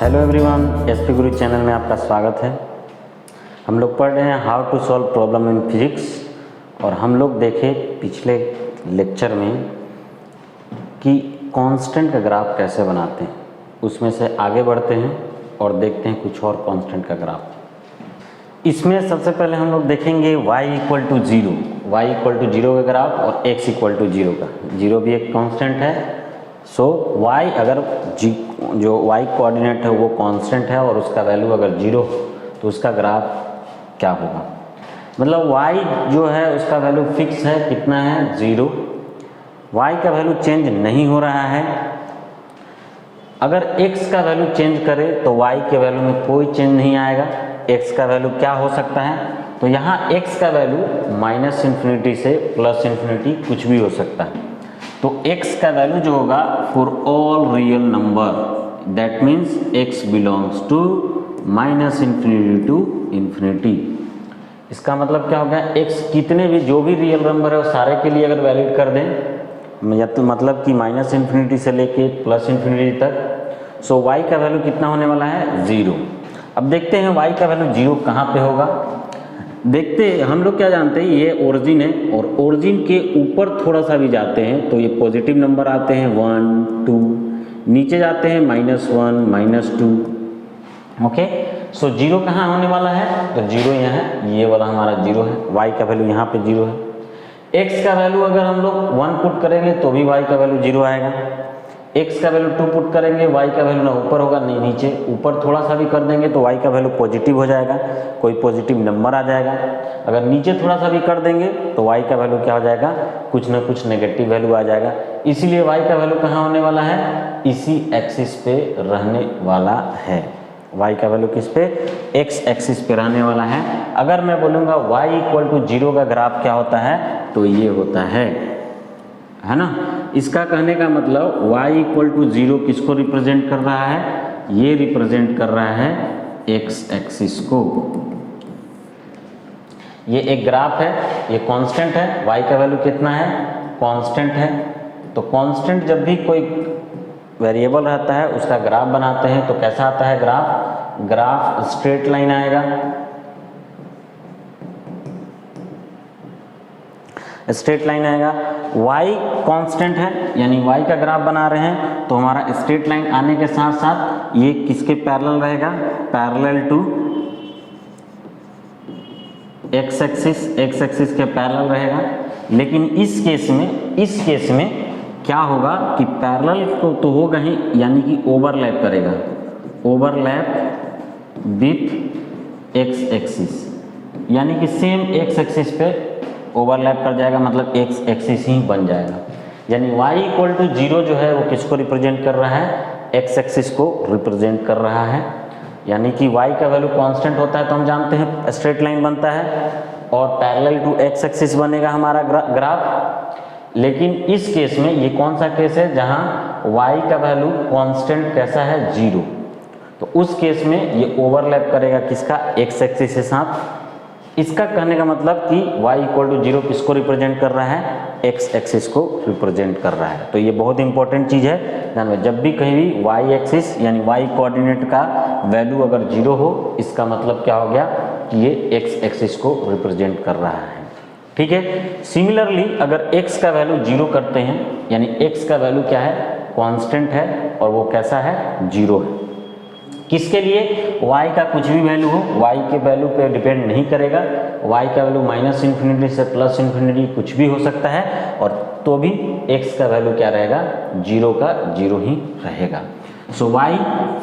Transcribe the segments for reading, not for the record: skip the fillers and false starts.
Hello everyone, SP Guru channel में आपका स्वागत है। हम लोग पढ़ रहे हैं how to solve problem in physics. और हम लोग देखे पिछले लेक्चर में कि कांस्टेंट का ग्राफ कैसे बनाते हैं। उसमें से आगे बढ़ते हैं और देखते हैं कुछ और कांस्टेंट का ग्राफ। इसमें सबसे पहले हम लोग देखेंगे y इक्वल टू 0 का ग्राफ और x इक्वल टू 0 का। 0 भी एक कांस्टेंट है। सो y अगर जो y कोऑर्डिनेट है वो कांस्टेंट है और उसका वैल्यू अगर 0 तो उसका ग्राफ क्या होगा। मतलब y जो है उसका वैल्यू फिक्स है, कितना है 0। y का वैल्यू चेंज नहीं हो रहा है। अगर x का वैल्यू चेंज करे तो y के वैल्यू में कोई चेंज नहीं आएगा। x का वैल्यू क्या हो सकता है, तो यहाँ x का वैल्यू माइनस इन्फिनिटी से प्लस इन्फिनिटी कुछ भी हो सकता है। तो x का वैल्यू जो होगा for all real number, that means x belongs to minus infinity to infinity. इसका मतलब क्या हो गया, x कितने भी जो भी रियल नंबर है वो सारे के लिए अगर वैलिड कर दें, या तो मतलब कि माइनस इन्फिनिटी से लेके प्लस इन्फिनिटी तक। सो y का वैल्यू कितना होने वाला है 0। अब देखते हैं y का वैल्यू 0 कहाँ पे होगा। देखते हम लोग क्या जानते हैं, ये ओरिजिन है और ओरिजिन के ऊपर थोड़ा सा भी जाते हैं तो ये पॉजिटिव नंबर आते हैं 1 2, नीचे जाते हैं -1 -2। ओके, सो 0 कहाँ होने वाला है, तो 0 यहाँ है, ये वाला हमारा 0 है। y का वैल्यू यहाँ पे 0 है। x का वैल्यू अगर हम लोग 1 पुट करेंगे तो भी y का वैल्यू 0 आएगा। x का वैल्यू 2 पुट करेंगे, y का वैल्यू ना ऊपर होगा नहीं नीचे, ऊपर थोड़ा सा भी कर देंगे तो y का वैल्यू पॉजिटिव हो जाएगा, कोई पॉजिटिव नंबर आ जाएगा। अगर नीचे थोड़ा सा भी कर देंगे तो y का वैल्यू क्या हो जाएगा, कुछ ना कुछ नेगेटिव वैल्यू आ जाएगा। इसीलिए y का वैल्यू कहाँ होने वाला है, इसी एक्सिस पे रहने वाला है। y का वैल्यू किस पे, x एक्सिस पे रहने वाला है। अगर मैं बोलूँगा y इक्वल टू 0 का ग्राफ क्या होता है, तो ये होता है ना। इसका कहने का मतलब y इक्वल टू 0 किसको रिप्रेजेंट कर रहा है, ये रिप्रेजेंट कर रहा है x एक्सिस को। ये एक ग्राफ है, ये कांस्टेंट है, y का वैल्यू कितना है, कांस्टेंट है। तो कांस्टेंट जब भी कोई वेरिएबल रहता है उसका ग्राफ बनाते हैं तो कैसा आता है ग्राफ स्ट्रेट लाइन आएगा। स्ट्रेट लाइन आएगा। y कांस्टेंट है यानी y का ग्राफ बना रहे हैं तो हमारा स्ट्रेट लाइन आने के साथ साथ ये किसके पैरेलल रहेगा, पैरेलल टू x एक्सिस के पैरेलल रहेगा। लेकिन इस केस में क्या होगा कि पैरेलल को तो होगा ही, यानी कि ओवरलैप करेगा, ओवरलैप विथ x एक्सिस, यानी कि सेम x एक्सिस पे ओवरलैप कर जाएगा, मतलब x एक्सिस ही बन जाएगा। यानी y इक्वल टू 0 जो है वो किसको रिप्रेजेंट कर रहा है, x एक्सिस को रिप्रेजेंट कर रहा है। यानी कि y का वैल्यू कांस्टेंट होता है तो हम जानते हैं स्ट्रेट लाइन बनता है और पैरेलल टू x एक्सिस बनेगा हमारा ग्राफ। लेकिन इस केस में ये कौन सा केस है, जहां y का वैल्यू कांस्टेंट कैसा है 0, तो उस केस में ये ओवरलैप करेगा किसका, x एक्सिस के साथ। इसका कहने का मतलब कि y इक्वल टू 0 किसको रिप्रेजेंट कर रहा है, x एक्सिस को रिप्रेजेंट कर रहा है। तो ये बहुत इंपॉर्टेंट चीज़ है ध्यान में, जब भी कहीं भी y एक्सिस यानी y कोऑर्डिनेट का वैल्यू अगर 0 हो, इसका मतलब क्या हो गया कि ये x एक्सिस को रिप्रेजेंट कर रहा है। ठीक है। सिमिलरली अगर x का वैल्यू 0 करते हैं, यानी x का वैल्यू क्या है, कांस्टेंट है और वो कैसा है 0 है। किसके लिए, y का कुछ भी वैल्यू हो, y के वैल्यू पे डिपेंड नहीं करेगा। y का वैल्यू माइनस इन्फिनिटी से प्लस इन्फिनिटी कुछ भी हो सकता है, और तो भी x का वैल्यू क्या रहेगा, 0 का 0 ही रहेगा। सो y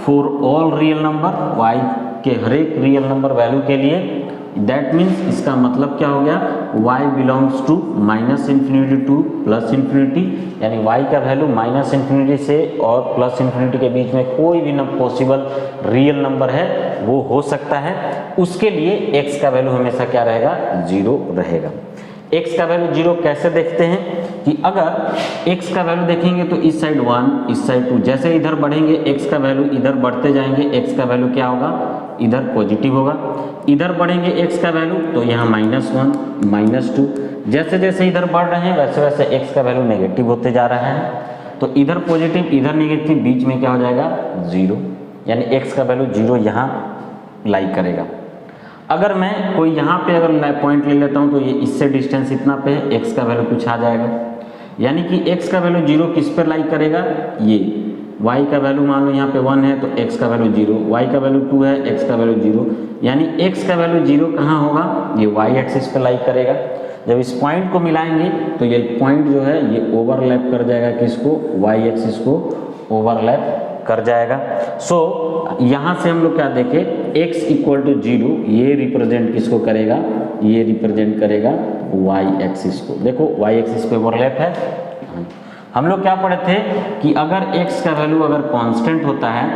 for all real number, y के हर एक रियल नंबर वैल्यू के लिए, दैट मीन्स इसका मतलब क्या हो गया, y belongs to minus infinity to plus infinity, यानी y का वैल्यू माइनस इन्फिनिटी से और प्लस इन्फिनिटी के बीच में कोई भी पॉसिबल रियल नंबर है वो हो सकता है। उसके लिए x का वैल्यू हमेशा क्या रहेगा, 0 रहेगा। x का वैल्यू 0 कैसे देखते हैं कि अगर x का वैल्यू देखेंगे तो इस साइड 1 इस साइड 2, जैसे इधर बढ़ेंगे x का वैल्यू इधर बढ़ते जाएंगे, x का वैल्यू क्या होगा, इधर पॉजिटिव होगा। इधर बढ़ेंगे x का वैल्यू तो यहाँ -1 -2, जैसे जैसे इधर बढ़ रहे हैं वैसे वैसे x का वैल्यू नेगेटिव होते जा रहा है। तो इधर पॉजिटिव इधर नेगेटिव, बीच में क्या हो जाएगा 0। यानी x का वैल्यू 0 यहाँ लाई करेगा। अगर मैं कोई यहाँ पे अगर पॉइंट ले लेता हूँ तो ये इससे डिस्टेंस इतना पे है, x का वैल्यू कुछ आ जाएगा, यानी कि x का वैल्यू 0 किस पर लाई करेगा, ये y का वैल्यू मान लो यहाँ पे 1 है तो x का वैल्यू 0, y का वैल्यू 2 है, x का वैल्यू 0, यानी x का वैल्यू 0 कहाँ होगा, ये y एक्सिस पे लाई करेगा। जब इस पॉइंट को मिलाएंगे तो ये पॉइंट जो है ये ओवरलैप कर जाएगा, किसको, y एक्सिस को ओवरलैप कर जाएगा। सो यहाँ से हम लोग क्या देखें, x इक्वल टू 0 ये रिप्रेजेंट किसको करेगा, ये रिप्रेजेंट करेगा y एक्सिस को। देखो y एक्सिस पे ओवरलैप है। हम लोग क्या पढ़े थे कि अगर x का वैल्यू अगर कांस्टेंट होता है,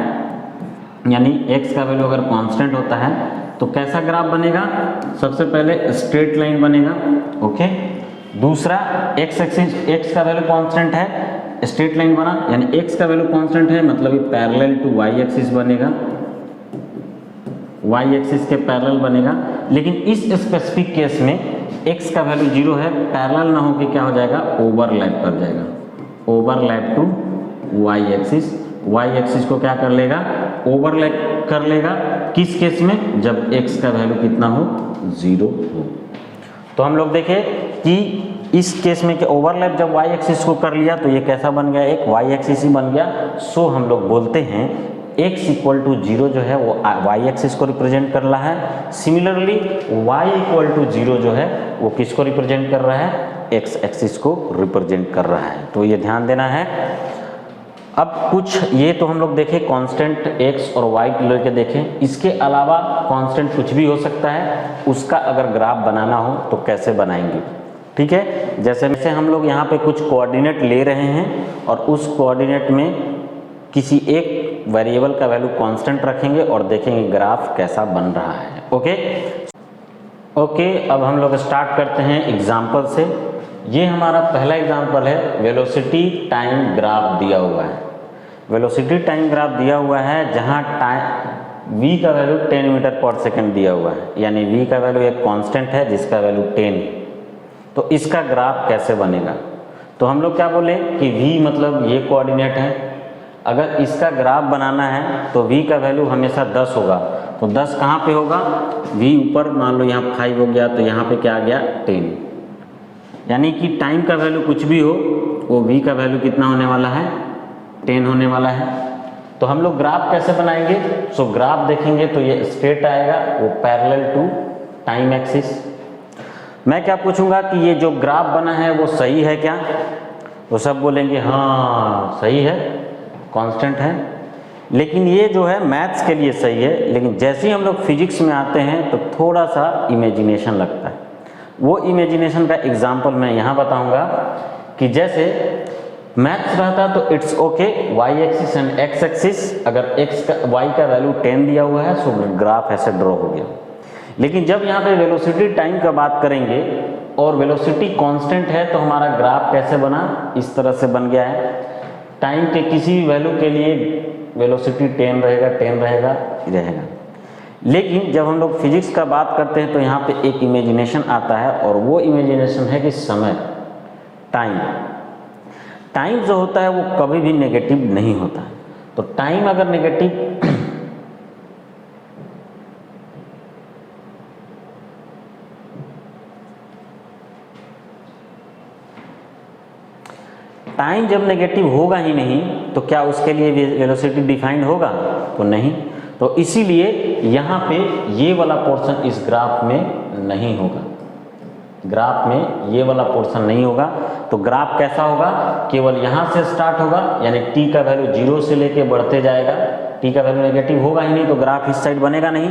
यानी x का वैल्यू अगर कांस्टेंट होता है तो कैसा ग्राफ बनेगा, सबसे पहले स्ट्रेट लाइन बनेगा, ओके। दूसरा x एक्सिस, x का वैल्यू कांस्टेंट है, स्ट्रेट लाइन बना, यानी x का वैल्यू कांस्टेंट है मतलब ये पैरेलल टू y एक्सिस बनेगा, y एक्सिस के पैरेलल बनेगा। लेकिन इस स्पेसिफिक केस में x का वैल्यू 0 है, पैरेलल ना होके क्या हो जाएगा, ओवरलैप कर जाएगा, overlap to y axis. y axis को क्या कर लेगा, ओवरलैप कर लेगा, किस केस में, जब x का वैल्यू कितना हो, 0 हो। तो हम लोग देखें कि इस केस में कि ओवरलैप जब y एक्सिस को कर लिया तो ये कैसा बन गया, एक y एक्सिस ही बन गया। सो हम लोग बोलते हैं x इक्वल टू 0 जो है वो y एक्सिस को रिप्रेजेंट कर रहा है। सिमिलरली y इक्वल टू 0 जो है वो किसको रिप्रेजेंट कर रहा है, x एक्सिस को रिप्रेजेंट कर रहा है। तो ये ध्यान देना है। अब कुछ ये तो हम लोग देखें कांस्टेंट x और y को लेकर देखें, इसके अलावा कांस्टेंट कुछ भी हो सकता है, उसका अगर ग्राफ बनाना हो तो कैसे बनाएंगे, ठीक है। जैसे हम लोग यहाँ पे कुछ कोऑर्डिनेट ले रहे हैं और उस कोऑर्डिनेट में किसी एक वेरिएबल का वैल्यू कांस्टेंट रखेंगे और देखेंगे ग्राफ कैसा बन रहा है, ओके। अब हम लोग स्टार्ट करते हैं एग्जाम्पल से। ये हमारा पहला एग्जाम्पल है, वेलोसिटी टाइम ग्राफ दिया हुआ है। वेलोसिटी टाइम ग्राफ दिया हुआ है जहाँ टाइम v का वैल्यू 10 मीटर पर सेकेंड दिया हुआ है, यानी v का वैल्यू एक कांस्टेंट है जिसका वैल्यू 10 है। तो इसका ग्राफ कैसे बनेगा, तो हम लोग क्या बोले कि v मतलब ये कोऑर्डिनेट है, अगर इसका ग्राफ बनाना है तो v का वैल्यू हमेशा 10 होगा। तो 10 कहाँ पे होगा, v ऊपर मान लो यहाँ 5 हो गया तो यहाँ पे क्या आ गया 10, यानी कि टाइम का वैल्यू कुछ भी हो वो v का वैल्यू कितना होने वाला है, 10 होने वाला है। तो हम लोग ग्राफ कैसे बनाएंगे, सो ग्राफ देखेंगे तो ये स्ट्रेट आएगा, वो पैरेलल टू टाइम एक्सिस। मैं क्या पूछूंगा कि ये जो ग्राफ बना है वो सही है क्या, तो सब बोलेंगे हाँ सही है, कांस्टेंट है। लेकिन ये जो है मैथ्स के लिए सही है, लेकिन जैसे ही हम लोग फिजिक्स में आते हैं तो थोड़ा सा इमेजिनेशन लगता है। वो इमेजिनेशन का एग्जाम्पल मैं यहाँ बताऊँगा कि जैसे मैथ्स रहता तो it's okay, Y axis and X axis, अगर एक्स का वाई का वैल्यू 10 दिया हुआ है सो ग्राफ ऐसे ड्रॉ हो गया। लेकिन जब यहाँ पे वेलोसिटी टाइम का बात करेंगे और वेलोसिटी कांस्टेंट है तो हमारा ग्राफ कैसे बना, इस तरह से बन गया है। टाइम के किसी भी वैल्यू के लिए वेलोसिटी 10 रहेगा, 10 रहेगा। लेकिन जब हम लोग फिजिक्स का बात करते हैं तो यहाँ पे एक इमेजिनेशन आता है और वो इमेजिनेशन है कि समय, टाइम जो होता है वो कभी भी नेगेटिव नहीं होता है। तो टाइम अगर नेगेटिव टाइम जब नेगेटिव होगा ही नहीं तो क्या उसके लिए वेलोसिटी डिफाइंड होगा, तो नहीं। तो इसीलिए यहाँ पे ये वाला पोर्शन इस ग्राफ में नहीं होगा, ग्राफ में ये वाला पोर्शन नहीं होगा। तो ग्राफ कैसा होगा, केवल यहाँ से स्टार्ट होगा, यानी t का वैल्यू 0 से लेके बढ़ते जाएगा। t का वैल्यू नेगेटिव होगा ही नहीं तो ग्राफ इस साइड बनेगा नहीं।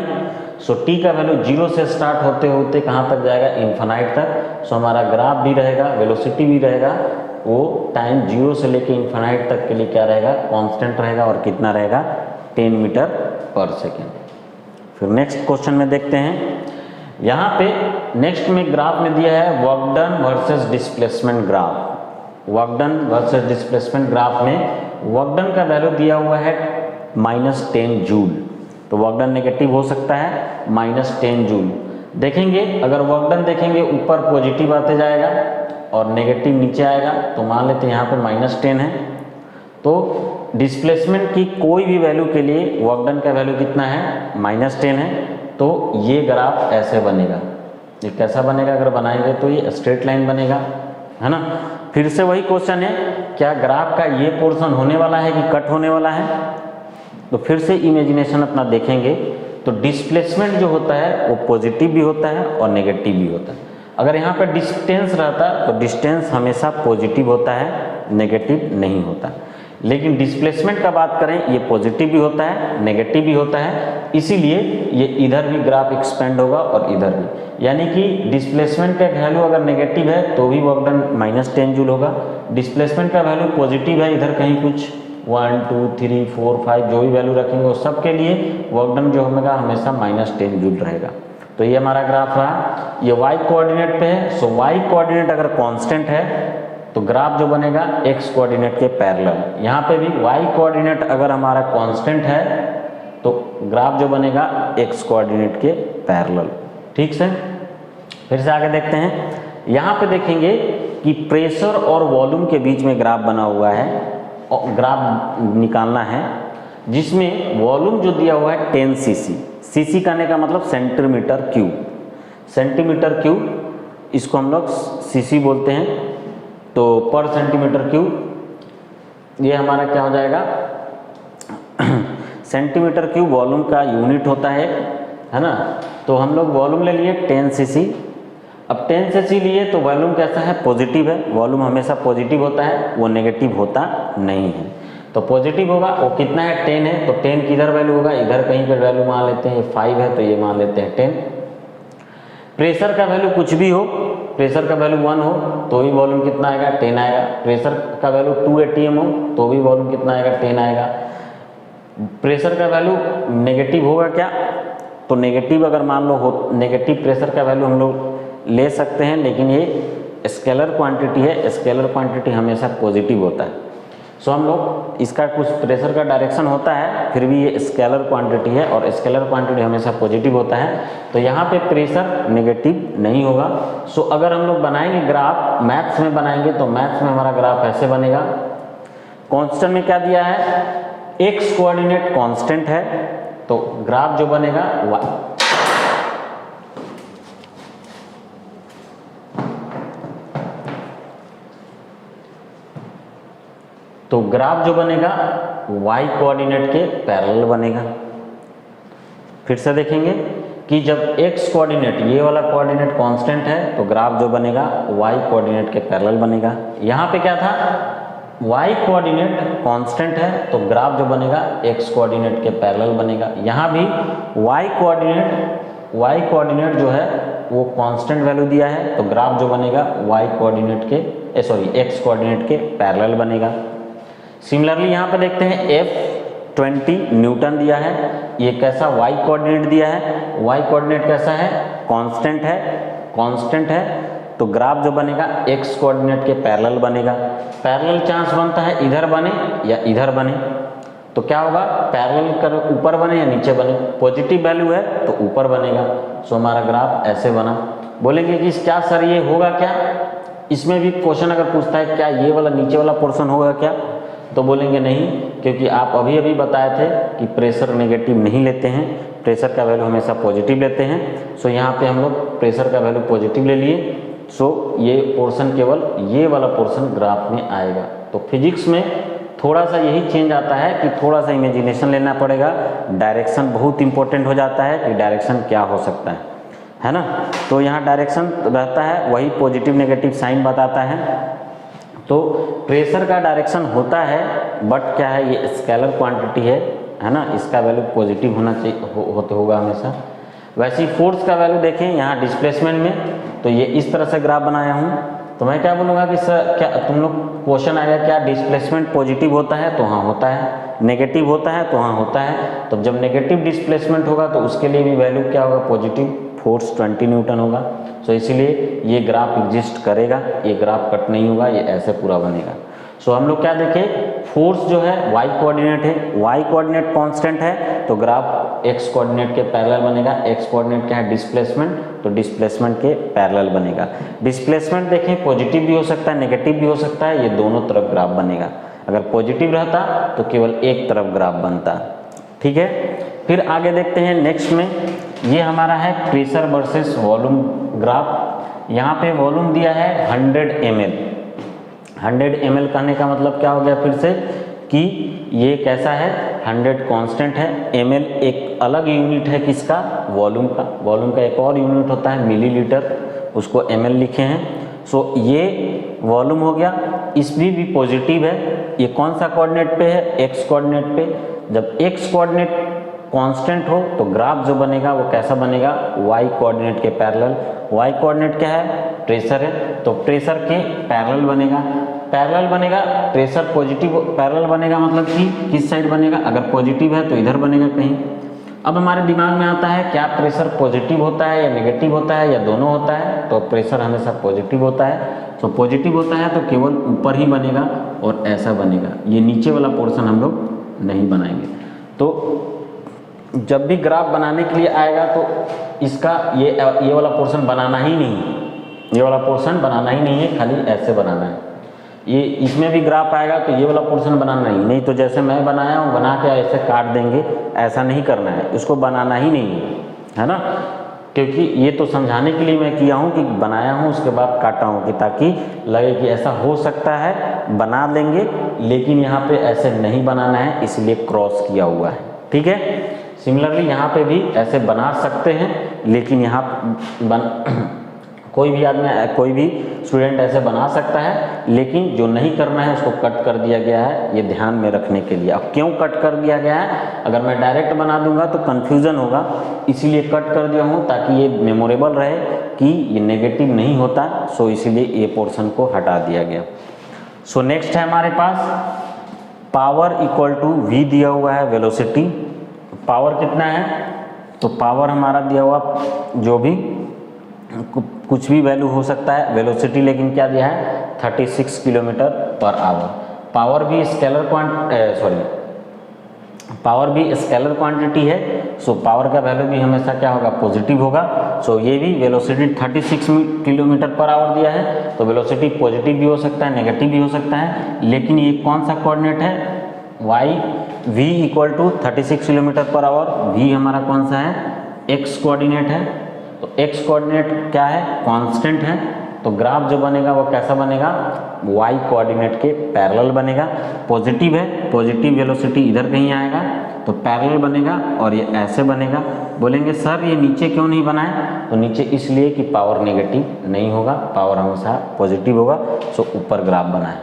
सो t का वैल्यू 0 से स्टार्ट होते होते कहाँ तक जाएगा, इन्फिनाइट तक। सो हमारा ग्राफ भी रहेगा, वेलोसिटी भी रहेगा, वो टाइम 0 से लेके इन्फिनाइट तक के लिए क्या रहेगा, कांस्टेंट रहेगा। और कितना रहेगा, 10 मीटर पर सेकेंड। फिर नेक्स्ट क्वेश्चन में देखते हैं। यहाँ पे नेक्स्ट में ग्राफ में दिया है work done versus displacement graph. Work done versus displacement graph में वर्क डन का वैल्यू दिया हुआ है -10 जूल। तो वर्क डन नेगेटिव हो सकता है, -10 जूल। देखेंगे अगर वर्क डन देखेंगे ऊपर पॉजिटिव आते जाएगा और नेगेटिव नीचे आएगा। तो मान लेते हैं यहाँ पे -10 है तो डिस्प्लेसमेंट की कोई भी वैल्यू के लिए वर्क डन का वैल्यू कितना है, -10 है। तो ये ग्राफ ऐसे बनेगा। ये कैसा बनेगा, अगर बनाएंगे तो ये स्ट्रेट लाइन बनेगा, है ना। फिर से वही क्वेश्चन है, क्या ग्राफ का ये पोर्शन होने वाला है कि कट होने वाला है। तो फिर से इमेजिनेशन अपना देखेंगे तो डिस्प्लेसमेंट जो होता है वो पॉजिटिव भी होता है और नेगेटिव भी होता है। अगर यहाँ पर डिस्टेंस रहता तो डिस्टेंस हमेशा पॉजिटिव होता है, नेगेटिव नहीं होता। लेकिन डिस्प्लेसमेंट का बात करें, ये पॉजिटिव भी होता है, नेगेटिव भी होता है, इसीलिए ये इधर भी ग्राफ एक्सपेंड होगा और इधर भी। यानी कि डिस्प्लेसमेंट का वैल्यू अगर नेगेटिव है तो भी वर्क डन -10 जूल होगा। डिस्प्लेसमेंट का वैल्यू पॉजिटिव है, इधर कहीं कुछ 1 2 3 4 5 जो भी वैल्यू रखेंगे उस सब के लिए वर्क डन जो होगा हमेशा -10 जूल रहेगा। तो ये हमारा ग्राफ रहा। ये y कोऑर्डिनेट पे है। सो y कोऑर्डिनेट अगर कांस्टेंट है तो ग्राफ जो बनेगा x कोऑर्डिनेट के पैरेलल। यहाँ पे भी y कोऑर्डिनेट अगर हमारा कांस्टेंट है तो ग्राफ जो बनेगा x कोऑर्डिनेट के पैरेलल। ठीक से, फिर से आगे देखते हैं। यहाँ पे देखेंगे कि प्रेशर और वॉल्यूम के बीच में ग्राफ बना हुआ है और ग्राफ निकालना है, जिसमें वॉल्यूम जो दिया हुआ है 10 cc। cc कहने का मतलब सेंटीमीटर क्यूब। सेंटीमीटर क्यूब इसको हम लोग cc बोलते हैं। तो पर सेंटीमीटर क्यूब ये हमारा क्या हो जाएगा, सेंटीमीटर क्यूब वॉल्यूम का यूनिट होता है ना। तो हम लोग वॉल्यूम ले लिए 10 cc। अब 10 cc लिए तो वॉल्यूम कैसा है, पॉजिटिव है। वॉल्यूम हमेशा पॉजिटिव होता है, वो नेगेटिव होता नहीं है। तो पॉजिटिव होगा, वो कितना है 10 है, तो 10 किधर वैल्यू होगा, इधर कहीं पर वैल्यू मान लेते हैं। 5 है तो ये मान लेते हैं 10। प्रेशर का वैल्यू कुछ भी हो, प्रेशर का वैल्यू 1 हो तो भी वॉल्यूम कितना आएगा, 10 आएगा। प्रेशर का वैल्यू 2 atm हो तो भी वॉल्यूम कितना आएगा, 10 आएगा। प्रेशर का वैल्यू नेगेटिव होगा क्या, तो नेगेटिव अगर मान लो हो, नेगेटिव प्रेशर का वैल्यू हम लोग ले सकते हैं, लेकिन ये स्केलर क्वांटिटी है। स्केलर क्वांटिटी हमेशा पॉजिटिव होता है। सो हम लोग इसका कुछ प्रेशर का डायरेक्शन होता है, फिर भी ये स्केलर क्वांटिटी है और स्केलर क्वांटिटी हमेशा पॉजिटिव होता है। तो यहाँ पे प्रेशर नेगेटिव नहीं होगा। सो अगर हम लोग बनाएंगे ग्राफ, मैथ्स में बनाएंगे तो मैथ्स में हमारा ग्राफ ऐसे बनेगा। कांस्टेंट में क्या दिया है, x कोऑर्डिनेट कांस्टेंट है, तो ग्राफ जो बनेगा तो ग्राफ जो बनेगा y कोऑर्डिनेट के पैरेलल बनेगा। फिर से देखेंगे कि जब x कोऑर्डिनेट, ये वाला कोऑर्डिनेट कांस्टेंट है, तो ग्राफ जो बनेगा y कोऑर्डिनेट के पैरेलल बनेगा। यहाँ पे क्या था, y कोऑर्डिनेट कांस्टेंट है तो ग्राफ जो बनेगा x कोऑर्डिनेट के पैरेलल बनेगा। यहाँ भी y कोऑर्डिनेट जो है वो कांस्टेंट वैल्यू दिया है, तो ग्राफ जो बनेगा y कोऑर्डिनेट के x कोऑर्डिनेट के पैरेलल बनेगा। सिमिलरली यहाँ पे देखते हैं F20 न्यूटन दिया है। ये कैसा y कोऑर्डिनेट दिया है, y कोऑर्डिनेट कैसा है, कांस्टेंट है, तो ग्राफ जो बनेगा x कोऑर्डिनेट के पैरेलल बनेगा। पैरेलल चांस बनता है इधर बने या इधर बने, तो क्या होगा, पैरेलल कर ऊपर बने या नीचे बने। पॉजिटिव वैल्यू है तो ऊपर बनेगा। सो हमारा ग्राफ ऐसे बना। बोलेंगे कि क्या सर ये होगा क्या, इसमें भी क्वेश्चन अगर पूछता है क्या ये वाला नीचे वाला पोर्शन होगा क्या, तो बोलेंगे नहीं, क्योंकि आप अभी बताए थे कि प्रेशर नेगेटिव नहीं लेते हैं, प्रेशर का वैल्यू हमेशा पॉजिटिव लेते हैं। सो यहाँ पे हम लोग प्रेशर का वैल्यू पॉजिटिव ले लिए। सो ये पोर्शन केवल ये वाला पोर्शन ग्राफ में आएगा। तो फिजिक्स में थोड़ा सा यही चेंज आता है कि थोड़ा सा इमेजिनेशन लेना पड़ेगा। डायरेक्शन बहुत इंपॉर्टेंट हो जाता है कि डायरेक्शन क्या हो सकता है ना। तो यहाँ डायरेक्शन रहता है, वही पॉजिटिव नेगेटिव साइन बताता है। तो प्रेशर का डायरेक्शन होता है, बट क्या है, ये स्केलर क्वांटिटी है ना, इसका वैल्यू पॉजिटिव होना चाहिए, होगा हमेशा। वैसे ही फोर्स का वैल्यू देखें यहाँ डिस्प्लेसमेंट में, तो ये इस तरह से ग्राफ बनाया हूँ। तो मैं क्या बोलूँगा कि सर क्या तुम लोग क्वेश्चन आएगा क्या डिस्प्लेसमेंट पॉजिटिव होता है, तो हाँ होता है। नेगेटिव होता है तो हाँ होता है। तो जब नेगेटिव डिस्प्लेसमेंट होगा तो उसके लिए भी वैल्यू क्या होगा, पॉजिटिव फोर्स 20 न्यूटन होगा। सो इसीलिए ये ग्राफ एग्जिस्ट करेगा, ये ग्राफ कट नहीं होगा, ये ऐसे पूरा बनेगा। सो हम लोग क्या देखें, फोर्स जो है y कोऑर्डिनेट है, y कोऑर्डिनेट कांस्टेंट है तो ग्राफ x कोऑर्डिनेट के पैरेलल बनेगा। x कोऑर्डिनेट क्या है, डिस्प्लेसमेंट, तो डिस्प्लेसमेंट के पैरेलल बनेगा। डिस्प्लेसमेंट देखें पॉजिटिव भी हो सकता है, नेगेटिव भी हो सकता है, ये दोनों तरफ ग्राफ बनेगा। अगर पॉजिटिव रहता तो केवल एक तरफ ग्राफ बनता। ठीक है, फिर आगे देखते हैं नेक्स्ट में, ये हमारा है प्रेशर वर्सेस वॉल्यूम ग्राफ। यहाँ पे वॉल्यूम दिया है 100 ml। 100 ml कहने का मतलब क्या हो गया फिर से कि ये कैसा है, 100 कांस्टेंट है, ml एक अलग यूनिट है किसका, वॉल्यूम का। वॉल्यूम का एक और यूनिट होता है मिलीलीटर, उसको ml लिखे हैं। सो ये वॉल्यूम हो गया, इसमें भी पॉजिटिव है। ये कौन सा कोऑर्डिनेट पे है, एक्स कोऑर्डिनेट पे। जब एक्स कोऑर्डिनेट कांस्टेंट हो तो ग्राफ जो बनेगा वो कैसा बनेगा, वाई कोऑर्डिनेट के पैरेलल। वाई कोऑर्डिनेट क्या है, प्रेशर है, तो प्रेशर के पैरेलल बनेगा। पैरेलल बनेगा, प्रेशर पॉजिटिव पैरेलल बनेगा, मतलब कि किस साइड बनेगा, अगर पॉजिटिव है तो इधर बनेगा कहीं। अब हमारे दिमाग में आता है क्या प्रेशर पॉजिटिव होता है या नेगेटिव होता है या दोनों होता है, तो प्रेशर हमेशा पॉजिटिव होता है। तो पॉजिटिव होता है तो केवल ऊपर ही बनेगा और ऐसा बनेगा, ये नीचे वाला पोर्शन हम लोग नहीं बनाएंगे। तो जब भी ग्राफ बनाने के लिए आएगा तो इसका ये वाला पोर्शन बनाना ही नहीं है, ये वाला पोर्शन बनाना ही नहीं है, खाली ऐसे बनाना है। ये इसमें भी ग्राफ आएगा तो ये वाला पोर्शन बनाना नहीं तो जैसे मैं बनाया हूँ बना के ऐसे काट देंगे, ऐसा नहीं करना है, इसको बनाना ही नहीं है ना। क्योंकि ये तो समझाने के लिए मैं किया हूँ कि बनाया हूँ उसके बाद काटा हूँ, कि ताकि लगे कि ऐसा हो सकता है, बना लेंगे, लेकिन यहाँ पे ऐसे नहीं बनाना है, इसलिए क्रॉस किया हुआ है। ठीक है, सिमिलरली यहाँ पे भी ऐसे बना सकते हैं, लेकिन यहाँ कोई भी आदमी, कोई भी स्टूडेंट ऐसे बना सकता है, लेकिन जो नहीं करना है उसको कट कर दिया गया है, ये ध्यान में रखने के लिए। अब क्यों कट कर दिया गया है, अगर मैं डायरेक्ट बना दूंगा तो कन्फ्यूज़न होगा, इसीलिए कट कर दिया हूँ ताकि ये मेमोरेबल रहे कि ये नेगेटिव नहीं होता। सो इसीलिए ये पोर्शन को हटा दिया गया। सो नेक्स्ट है हमारे पास पावर इक्वल टू v दिया हुआ है, वेलोसिटी। पावर कितना है, तो पावर हमारा दिया हुआ जो भी कुछ भी वैल्यू हो सकता है, वेलोसिटी लेकिन क्या दिया है 36 किलोमीटर पर आवर। पावर भी स्केलर क्वांटिटी है, सो पावर का वैल्यू भी हमेशा क्या होगा, पॉजिटिव होगा। सो ये भी वेलोसिटी 36 किलोमीटर पर आवर दिया है, तो वेलोसिटी पॉजिटिव भी हो सकता है, नेगेटिव भी हो सकता है, लेकिन ये कौन सा कोऑर्डिनेट है, Y v equal to 36 kilometre per hour. v हमारा कौन सा है, x कोऑर्डिनेट है, तो x कोऑर्डिनेट क्या है, कांस्टेंट है, तो ग्राफ जो बनेगा वो कैसा बनेगा, y कोऑर्डिनेट के पैरेलल बनेगा। पॉजिटिव है, पॉजिटिव वेलोसिटी इधर कहीं आएगा तो पैरेलल बनेगा और ये ऐसे बनेगा। बोलेंगे सर ये नीचे क्यों नहीं बनाए, तो नीचे इसलिए कि पावर नेगेटिव नहीं होगा, पावर हमेशा पॉजिटिव होगा, सो ऊपर ग्राफ बनाए।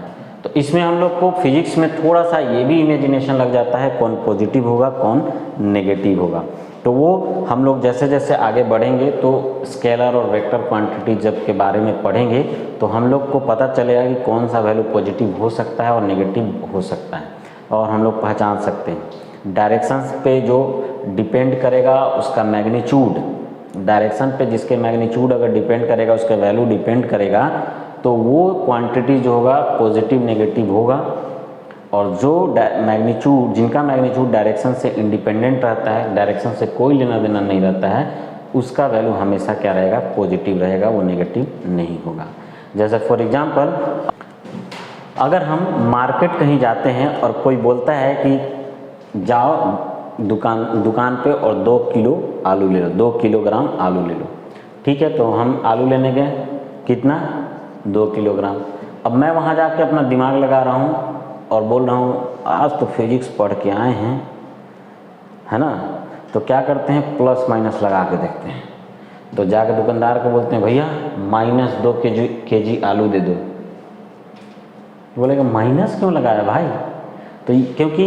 तो इसमें हम लोग को फिजिक्स में थोड़ा सा ये भी इमेजिनेशन लग जाता है, कौन पॉजिटिव होगा कौन नेगेटिव होगा। तो वो हम लोग जैसे जैसे आगे बढ़ेंगे तो स्केलर और वेक्टर क्वांटिटी जब के बारे में पढ़ेंगे तो हम लोग को पता चलेगा कि कौन सा वैल्यू पॉजिटिव हो सकता है और नेगेटिव हो सकता है, और हम लोग पहचान सकते हैं। डायरेक्शंस पे जो डिपेंड करेगा उसका मैग्नीट्यूड, डायरेक्शन पे जिसके मैग्नीट्यूड अगर डिपेंड करेगा, उसका वैल्यू डिपेंड करेगा, तो वो क्वांटिटी जो होगा पॉजिटिव नेगेटिव होगा। और जो मैग्नीट्यूड, जिनका मैग्नीट्यूड डायरेक्शन से इंडिपेंडेंट रहता है, डायरेक्शन से कोई लेना देना नहीं रहता है, उसका वैल्यू हमेशा क्या रहेगा, पॉजिटिव रहेगा, वो नेगेटिव नहीं होगा। जैसे फॉर एग्जांपल अगर हम मार्केट कहीं जाते हैं और कोई बोलता है कि जाओ दुकान पे और 2 किलो आलू ले लो, 2 किलोग्राम आलू ले लो। ठीक है, तो हम आलू लेने गए, कितना, 2 किलोग्राम। अब मैं वहाँ जाके अपना दिमाग लगा रहा हूँ और बोल रहा हूँ आज तो फिजिक्स पढ़ के आए हैं, है ना, तो क्या करते हैं, प्लस माइनस लगा के देखते हैं। तो जाके दुकानदार को बोलते हैं भैया -2 केजी आलू दे दो। बोलेगा माइनस क्यों लगाया भाई, तो क्योंकि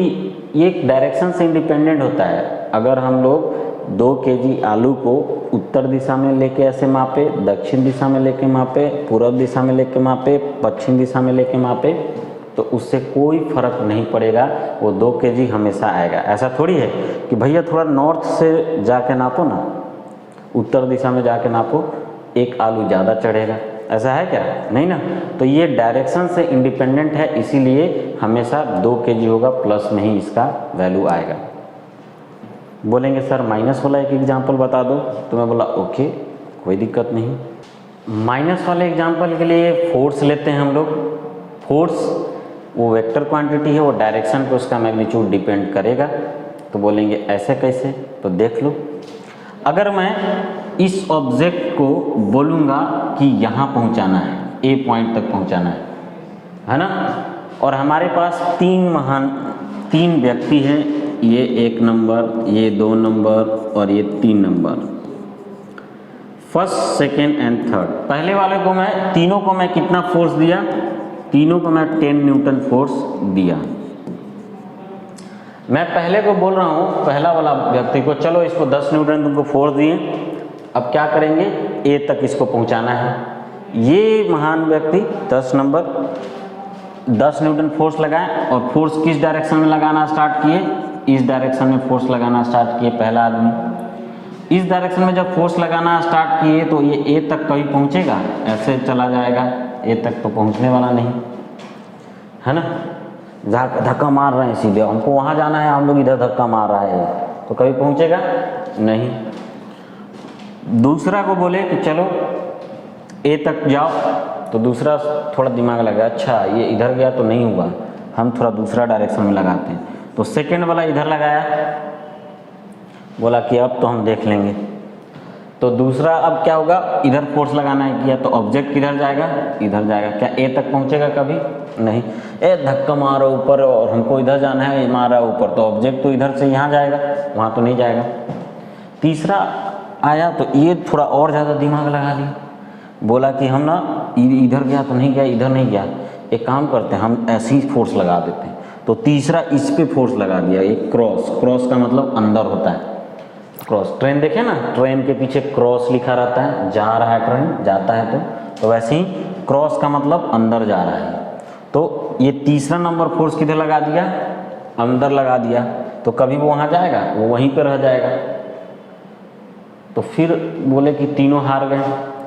ये एक डायरेक्शन से इंडिपेंडेंट होता है। अगर हम लोग 2 केजी आलू को उत्तर दिशा में लेके ऐसे मापे, दक्षिण दिशा में लेके मापे, पूर्व दिशा में लेके मापे, पश्चिम दिशा में लेके मापे, तो उससे कोई फर्क नहीं पड़ेगा, वो 2 केजी हमेशा आएगा। ऐसा थोड़ी है कि भैया थोड़ा नॉर्थ से जाके नापो ना, उत्तर दिशा में जाके नापो, एक आलू ज़्यादा चढ़ेगा, ऐसा है क्या, नहीं ना। तो ये डायरेक्शन से इंडिपेंडेंट है, इसीलिए हमेशा 2 केजी होगा, प्लस में ही इसका वैल्यू आएगा। बोलेंगे सर माइनस वाला एक एग्जाम्पल बता दो, तो मैं बोला ओके कोई दिक्कत नहीं। माइनस वाले एग्जाम्पल के लिए फोर्स लेते हैं हम लोग। फोर्स वो वेक्टर क्वांटिटी है, वो डायरेक्शन पे उसका मैग्नीट्यूड डिपेंड करेगा। तो बोलेंगे ऐसे कैसे, तो देख लो, अगर मैं इस ऑब्जेक्ट को बोलूँगा कि यहाँ पहुँचाना है, ए पॉइंट तक पहुँचाना है ना, और हमारे पास तीन व्यक्ति हैं, ये 1 नंबर, ये 2 नंबर और ये 3 number, first, second and third. पहले वाले को मैं तीनों को मैं कितना फोर्स दिया, तीनों को मैं 10 न्यूटन फोर्स दिया। मैं पहले को बोल रहा हूँ, पहला वाला व्यक्ति को, चलो इसको 10 न्यूटन तुमको फोर्स दिए, अब क्या करेंगे, ए तक इसको पहुँचाना है। ये महान व्यक्ति 10 नंबर 10 न्यूटन फोर्स लगाए और फोर्स किस डायरेक्शन में लगाना स्टार्ट किए, इस डायरेक्शन में फोर्स लगाना स्टार्ट किए पहला आदमी। इस डायरेक्शन में जब फोर्स लगाना स्टार्ट किए तो ये ए तक कभी पहुँचेगा, ऐसे चला जाएगा, ए तक तो पहुँचने वाला नहीं है ना, धक्का मार रहे हैं सीधे, हमको वहाँ जाना है, हम लोग इधर धक्का मार रहा है, तो कभी पहुँचेगा नहीं। दूसरा को बोले कि चलो ए तक जाओ, तो दूसरा थोड़ा दिमाग लगा, अच्छा ये इधर गया तो नहीं हुआ, हम थोड़ा दूसरा डायरेक्शन में लगाते हैं, तो सेकेंड वाला इधर लगाया, बोला कि अब तो हम देख लेंगे। तो दूसरा अब क्या होगा, इधर फोर्स लगाना है किया, तो ऑब्जेक्ट किधर जाएगा, इधर जाएगा, क्या ए तक पहुंचेगा कभी नहीं, ए धक्का मारो ऊपर और हमको इधर जाना है, ये मारा ऊपर, तो ऑब्जेक्ट तो इधर से यहाँ जाएगा, वहाँ तो नहीं जाएगा। तीसरा आया तो ये थोड़ा और ज़्यादा दिमाग लगा लिया, बोला कि हम ना इधर गया तो नहीं गया, इधर नहीं गया, एक काम करते हैं हम ऐसी फोर्स लगा देते हैं। तो तीसरा इस पे फोर्स लगा दिया, एक क्रॉस का मतलब अंदर होता है, क्रॉस। ट्रेन देखे ना, ट्रेन के पीछे क्रॉस लिखा रहता है, जा रहा है ट्रेन, जाता है तो वैसे ही क्रॉस का मतलब अंदर जा रहा है। तो ये तीसरा नंबर फोर्स किधर लगा दिया, अंदर लगा दिया, तो कभी वो वहाँ जाएगा, वो वहीं पर रह जाएगा। तो फिर बोले कि तीनों हार गए,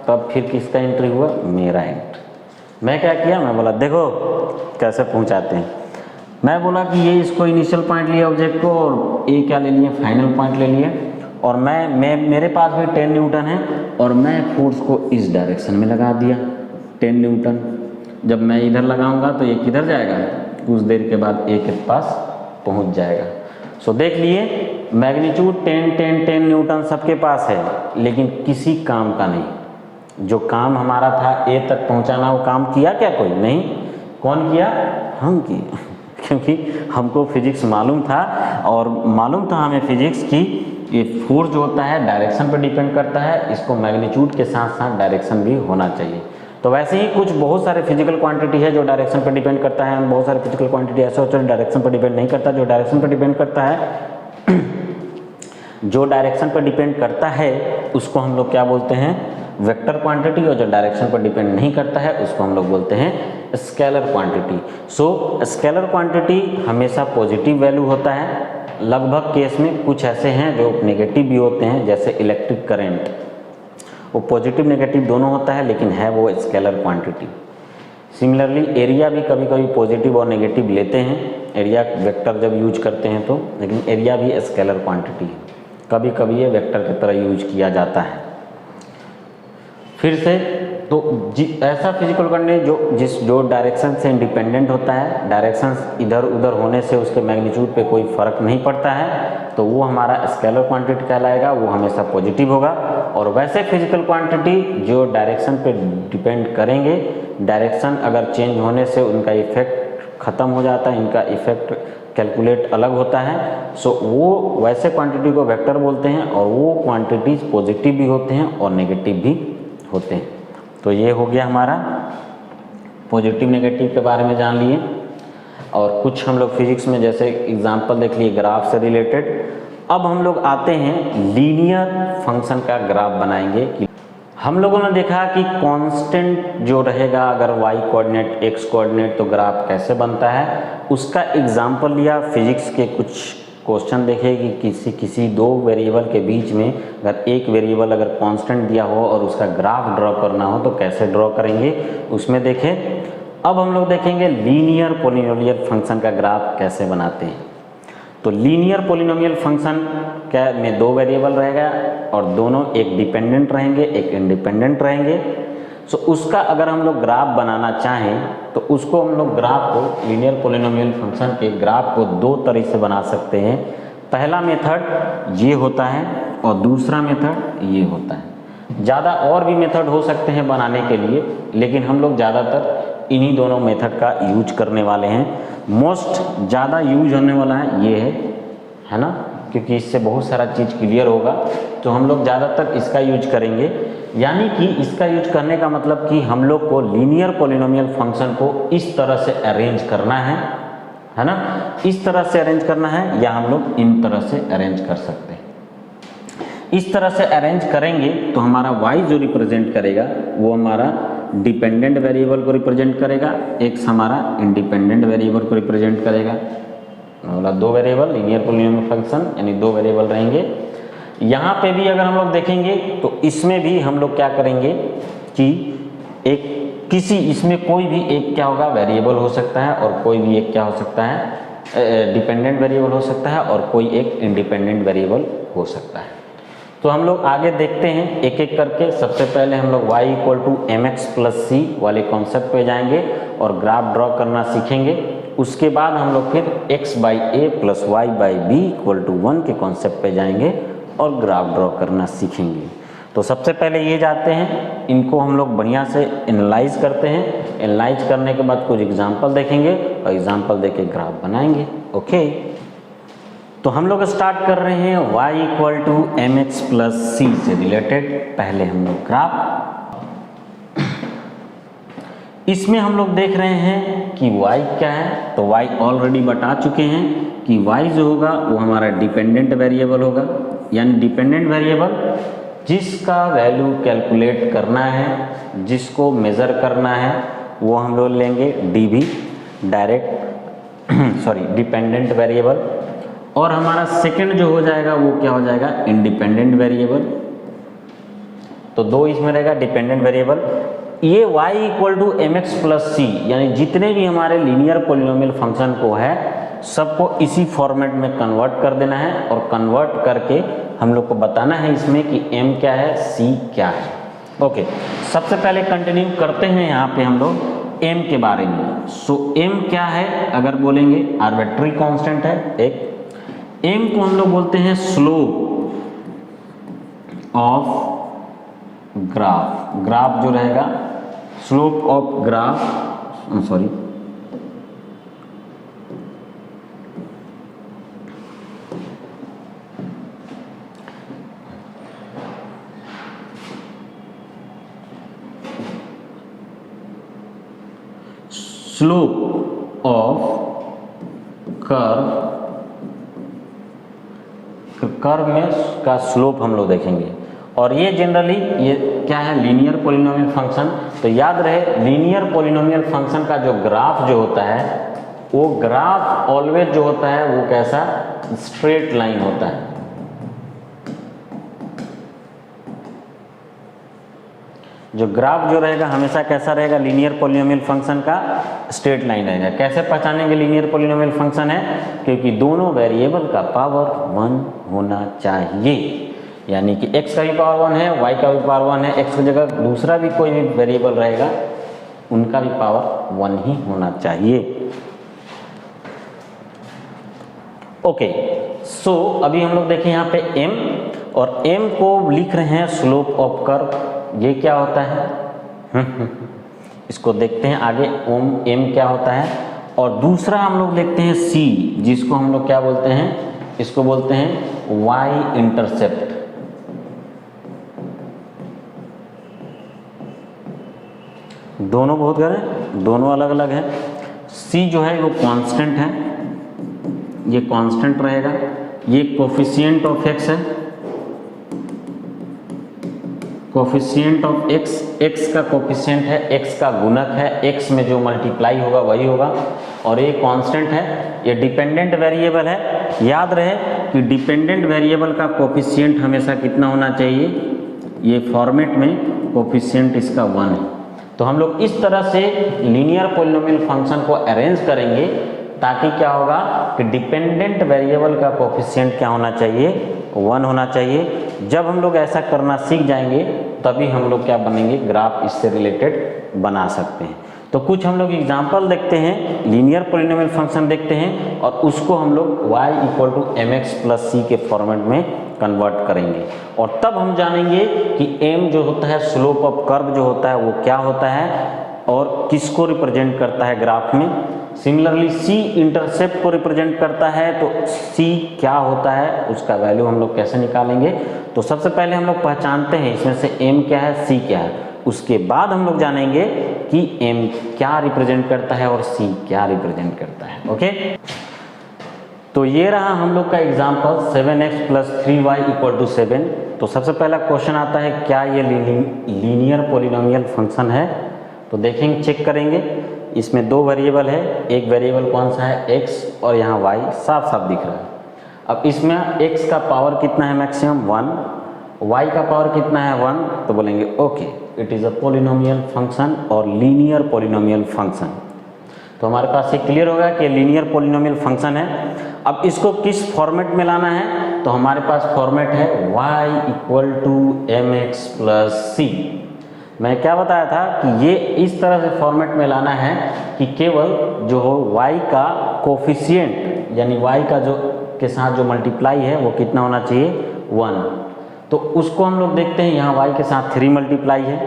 तब फिर किसका एंट्री हुआ, मेरा एंट्री। मैं क्या किया, मैं बोला देखो कैसे पहुँचाते हैं। मैं बोला कि ये इसको इनिशियल पॉइंट लिया ऑब्जेक्ट को, और ए क्या ले लिए, फाइनल पॉइंट ले लिए, और मैं मेरे पास भी 10 न्यूटन है, और मैं फोर्स को इस डायरेक्शन में लगा दिया 10 न्यूटन। जब मैं इधर लगाऊंगा तो ये किधर जाएगा, कुछ देर के बाद ए के पास पहुंच जाएगा। सो देख लिए, मैग्नीट्यूड 10 न्यूटन सबके पास है, लेकिन किसी काम का नहीं। जो काम हमारा था ए तक पहुंचाना, वो काम किया क्या कोई नहीं, कौन किया, हम किए क्योंकि हमको फिजिक्स मालूम था, और मालूम था हमें फिजिक्स की ये फोर्स जो होता है डायरेक्शन पर डिपेंड करता है, इसको मैग्नीट्यूड के साथ साथ डायरेक्शन भी होना चाहिए। तो वैसे ही कुछ बहुत सारे फिजिकल क्वांटिटी है जो डायरेक्शन पर डिपेंड करता है, बहुत सारे फिजिकल क्वांटिटी ऐसे होते हैं डायरेक्शन पर डिपेंड नहीं करता। जो डायरेक्शन पर डिपेंड करता है जो डायरेक्शन पर डिपेंड करता है उसको हम लोग क्या बोलते हैं, वेक्टर क्वांटिटी, और जो डायरेक्शन पर डिपेंड नहीं करता है उसको हम लोग बोलते हैं scalar quantity. So scalar quantity हमेशा पॉजिटिव वैल्यू होता है, लगभग केस में कुछ ऐसे हैं जो नेगेटिव भी होते हैं, जैसे इलेक्ट्रिक करंट, वो पॉजिटिव नेगेटिव दोनों होता है, लेकिन है वो स्केलर क्वांटिटी। सिमिलरली एरिया भी कभी कभी पॉजिटिव और नेगेटिव लेते हैं, एरिया वेक्टर जब यूज करते हैं तो, लेकिन एरिया भी स्केलर क्वांटिटी है, कभी कभी ये वेक्टर की तरह यूज किया जाता है। फिर से तो ऐसा फिजिकल क्वांटिटी जो डायरेक्शन से इंडिपेंडेंट होता है, डायरेक्शन इधर उधर होने से उसके मैग्नीट्यूड पे कोई फर्क नहीं पड़ता है, तो वो हमारा स्केलर क्वांटिटी कहलाएगा, वो हमेशा पॉजिटिव होगा। और वैसे फिजिकल क्वांटिटी जो डायरेक्शन पे डिपेंड करेंगे, डायरेक्शन अगर चेंज होने से उनका इफेक्ट ख़त्म हो जाता है, इनका इफेक्ट कैलकुलेट अलग होता है। सो वो वैसे क्वांटिटी को वेक्टर बोलते हैं, और वो क्वांटिटीज पॉजिटिव भी होते हैं और नेगेटिव भी होते हैं। तो ये हो गया हमारा पॉजिटिव नेगेटिव के बारे में जान लिए। और कुछ हम लोग फिजिक्स में जैसे एग्जांपल देख लिए ग्राफ से रिलेटेड। अब हम लोग आते हैं लीनियर फंक्शन का ग्राफ बनाएंगे। हम लोगों ने देखा कि कांस्टेंट जो रहेगा अगर y कोऑर्डिनेट x कोऑर्डिनेट तो ग्राफ कैसे बनता है, उसका एग्जांपल लिया। फिजिक्स के कुछ क्वेश्चन देखे कि किसी दो वेरिएबल के बीच में अगर एक वेरिएबल अगर कांस्टेंट दिया हो और उसका ग्राफ ड्रॉ करना हो तो कैसे ड्रॉ करेंगे, उसमें देखें। अब हम लोग देखेंगे लीनियर पॉलिनोमियल फंक्शन का ग्राफ कैसे बनाते हैं। तो लीनियर पॉलिनोमियल फंक्शन क्या में दो वेरिएबल रहेगा और दोनों एक डिपेंडेंट रहेंगे एक इंडिपेंडेंट रहेंगे। सो उसका अगर हम लोग ग्राफ बनाना चाहें तो उसको हम लोग ग्राफ को लीनियर पॉलिनोमियल फंक्शन के ग्राफ को दो तरह से बना सकते हैं। पहला मेथड ये होता है और दूसरा मेथड ये होता है। ज़्यादा और भी मेथड हो सकते हैं बनाने के लिए, लेकिन हम लोग ज़्यादातर इन्हीं दोनों मेथड का यूज करने वाले हैं। मोस्ट ज़्यादा यूज होने वाला है ये है ना, क्योंकि इससे बहुत सारा चीज़ क्लियर होगा, तो हम लोग ज़्यादातर इसका यूज करेंगे। यानी कि इसका यूज करने का मतलब कि हम लोग को लीनियर पॉलिनोमियल फंक्शन को इस तरह से अरेंज करना है ना, इस तरह से अरेंज करना है, या हम लोग इन तरह से अरेंज कर सकते हैं। इस तरह से अरेंज करेंगे तो हमारा y जो रिप्रेजेंट करेगा वो हमारा डिपेंडेंट वेरिएबल को रिप्रेजेंट करेगा, x हमारा इंडिपेंडेंट वेरिएबल को रिप्रेजेंट करेगा। मतलब दो वेरिएबल लीनियर पॉलिनोमियल फंक्शन यानी दो वेरिएबल रहेंगे। यहाँ पे भी अगर हम लोग देखेंगे तो इसमें भी हम लोग क्या करेंगे कि इसमें कोई भी एक क्या होगा वेरिएबल हो सकता है, और कोई भी एक क्या हो सकता है डिपेंडेंट वेरिएबल हो सकता है, और कोई एक इंडिपेंडेंट वेरिएबल हो सकता है। तो हम लोग आगे देखते हैं एक एक करके। सबसे पहले हम लोग y = mx + c वाले कॉन्सेप्ट पे जाएंगे और ग्राफ ड्रॉ करना सीखेंगे। उसके बाद हम लोग फिर x/a + y/b = 1 के कॉन्सेप्ट पे जाएंगे और ग्राफ ड्रॉ करना सीखेंगे। तो सबसे पहले ये जाते हैं, इनको हम लोग बढ़िया से एनालाइज करते हैं। एनालाइज करने के बाद कुछ एग्जांपल देखेंगे और एग्जांपल देके ग्राफ बनाएंगे। ओके, तो हम लोग स्टार्ट कर रहे हैं y = mx + c से रिलेटेड। पहले हम लोग ग्राफ, इसमें हम लोग देख रहे हैं कि y क्या है, तो y ऑलरेडी बता चुके हैं कि y जो होगा वो हमारा डिपेंडेंट वेरिएबल होगा, यानी डिपेंडेंट वेरिएबल जिसका वैल्यू कैलकुलेट करना है, जिसको मेज़र करना है, वो हम लोग लेंगे dv डिपेंडेंट वेरिएबल। और हमारा सेकंड जो हो जाएगा वो क्या हो जाएगा इंडिपेंडेंट वेरिएबल। तो दो इसमें रहेगा डिपेंडेंट वेरिएबल। ये y = mx + c यानी जितने भी हमारे लीनियर पॉलिनोमियल फंक्शन को है सबको इसी फॉर्मेट में कन्वर्ट कर देना है, और कन्वर्ट करके हम लोग को बताना है इसमें कि m क्या है, c क्या है। ओके, सबसे पहले कंटिन्यू करते हैं यहाँ पे हम लोग m के बारे में। सो m क्या है अगर बोलेंगे, आर्बिट्ररी कांस्टेंट है एक। m को हम लोग बोलते हैं स्लोप ऑफ ग्राफ। ग्राफ जो रहेगा slope of graph, slope of curve में का स्लोप हम लोग देखेंगे। और ये जनरली ये क्या है लीनियर पॉलिनोमियल फंक्शन। तो याद रहे लीनियर पॉलिनोमियल फंक्शन का जो ग्राफ जो होता है वो ग्राफ ऑलवेज जो होता है वो कैसा स्ट्रेट लाइन होता है। जो ग्राफ जो रहेगा हमेशा कैसा रहेगा, लीनियर पॉलिनोमियल फंक्शन का स्ट्रेट लाइन रहेगा। कैसे पहचानेंगे लीनियर पॉलिनोमियल फंक्शन है, क्योंकि दोनों वेरिएबल का पावर 1 होना चाहिए। यानी कि x का भी पावर 1 है, y का भी पावर 1 है, x की जगह दूसरा भी कोई भी वेरिएबल रहेगा उनका भी पावर 1 ही होना चाहिए। ओके, सो अभी हम लोग देखें यहाँ पे m, और m को लिख रहे हैं स्लोप ऑफ कर्व। ये क्या होता है इसको देखते हैं आगे m क्या होता है। और दूसरा हम लोग देखते हैं c, जिसको हम लोग क्या बोलते हैं, इसको बोलते हैं y इंटरसेप्ट। दोनों बहुत गहरे, दोनों अलग अलग है। c जो है वो कांस्टेंट है, ये कांस्टेंट रहेगा। ये कोफिशिएंट ऑफ x है, कोफिशिएंट ऑफ x, x का कोफिशिएंट है, x का गुणक है, x में जो मल्टीप्लाई होगा वही होगा। और ये कांस्टेंट है, ये डिपेंडेंट वेरिएबल है। याद रहे कि डिपेंडेंट वेरिएबल का कोफिशिएंट हमेशा कितना होना चाहिए, ये फॉर्मेट में कोफिशिएंट इसका 1 है। तो हम लोग इस तरह से लीनियर पॉलिनोमियल फंक्शन को अरेंज करेंगे ताकि क्या होगा कि डिपेंडेंट वेरिएबल का कोफिशिएंट क्या होना चाहिए, 1 होना चाहिए। जब हम लोग ऐसा करना सीख जाएंगे तभी हम लोग क्या बनेंगे, ग्राफ इससे रिलेटेड बना सकते हैं। तो कुछ हम लोग एग्जाम्पल देखते हैं, लीनियर पॉलिनोमियल फंक्शन देखते हैं और उसको हम लोग y = mx + c के फॉर्मेट में कन्वर्ट करेंगे और तब हम जानेंगे कि m जो होता है, स्लोप ऑफ कर्व जो होता है वो क्या होता है और किसको रिप्रेजेंट करता है ग्राफ में। सिमिलरली c इंटरसेप्ट को रिप्रेजेंट करता है, तो c क्या होता है उसका वैल्यू हम लोग कैसे निकालेंगे। तो सबसे पहले हम लोग पहचानते हैं इसमें से m क्या है, c क्या है, उसके बाद हम लोग जानेंगे कि m क्या रिप्रेजेंट करता है और c क्या रिप्रेजेंट करता है। ओके, तो ये रहा हम लोग का एग्जाम्पल 7x + 3y = 7। तो सबसे पहला क्वेश्चन आता है, क्या ये लीनियर पॉलिनोमियल फंक्शन है। तो देखेंगे, चेक करेंगे, इसमें दो वेरिएबल है, एक वेरिएबल कौन सा है x और यहाँ y साफ साफ दिख रहा है। अब इसमें x का पावर कितना है, मैक्सिमम 1, y का पावर कितना है 1, तो बोलेंगे okay it is a polynomial function और लीनियर पॉलिनोमियल फंक्शन। तो हमारे पास ये क्लियर होगा कि लीनियर पॉलिनोमियल फंक्शन है। अब इसको किस फॉर्मेट में लाना है, तो हमारे पास फॉर्मेट है y = mx + c। मैं क्या बताया था कि ये इस तरह से फॉर्मेट में लाना है कि केवल जो हो y का कोफिशिएंट यानी y का जो के साथ जो मल्टीप्लाई है वो कितना होना चाहिए, 1। तो उसको हम लोग देखते हैं, यहाँ y के साथ 3 मल्टीप्लाई है।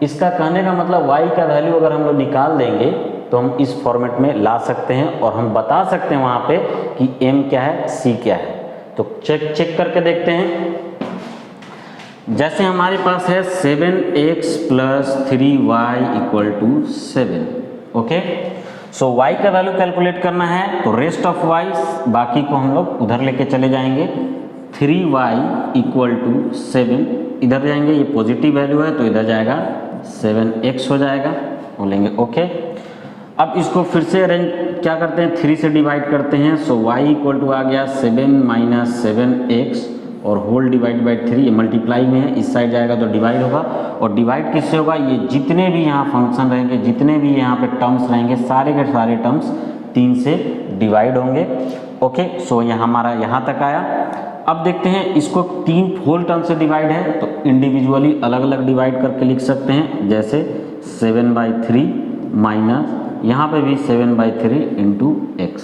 इसका कहने का मतलब y का वैल्यू अगर हम लोग निकाल देंगे तो हम इस फॉर्मेट में ला सकते हैं और हम बता सकते हैं वहाँ पे कि m क्या है, c क्या है। तो चेक करके देखते हैं। जैसे हमारे पास है 7x + 3y = 7। ओके, सो y का वैल्यू कैलकुलेट करना है, तो रेस्ट ऑफ y बाकी को हम लोग उधर लेके चले जाएंगे। 3y = 7 इधर जाएंगे, ये पॉजिटिव वैल्यू है तो इधर जाएगा 7x हो जाएगा, बोलेंगे ओके। अब इसको फिर से अरेंज क्या करते हैं, 3 से डिवाइड करते हैं। सो y = आ गया 7 - 7x और होल डिवाइड बाई 3, ये मल्टीप्लाई में है, इस साइड जाएगा तो डिवाइड होगा। और डिवाइड किससे होगा, ये जितने भी यहाँ फंक्शन रहेंगे, जितने भी यहाँ पे टर्म्स रहेंगे, सारे के सारे टर्म्स 3 से डिवाइड होंगे। ओके, सो यहाँ हमारा यहाँ तक आया। अब देखते हैं इसको 3 होल टर्म से डिवाइड है तो इंडिविजुअली अलग अलग डिवाइड करके लिख सकते हैं। जैसे 7/3 माइनस यहाँ पे भी 7/3 इंटू x।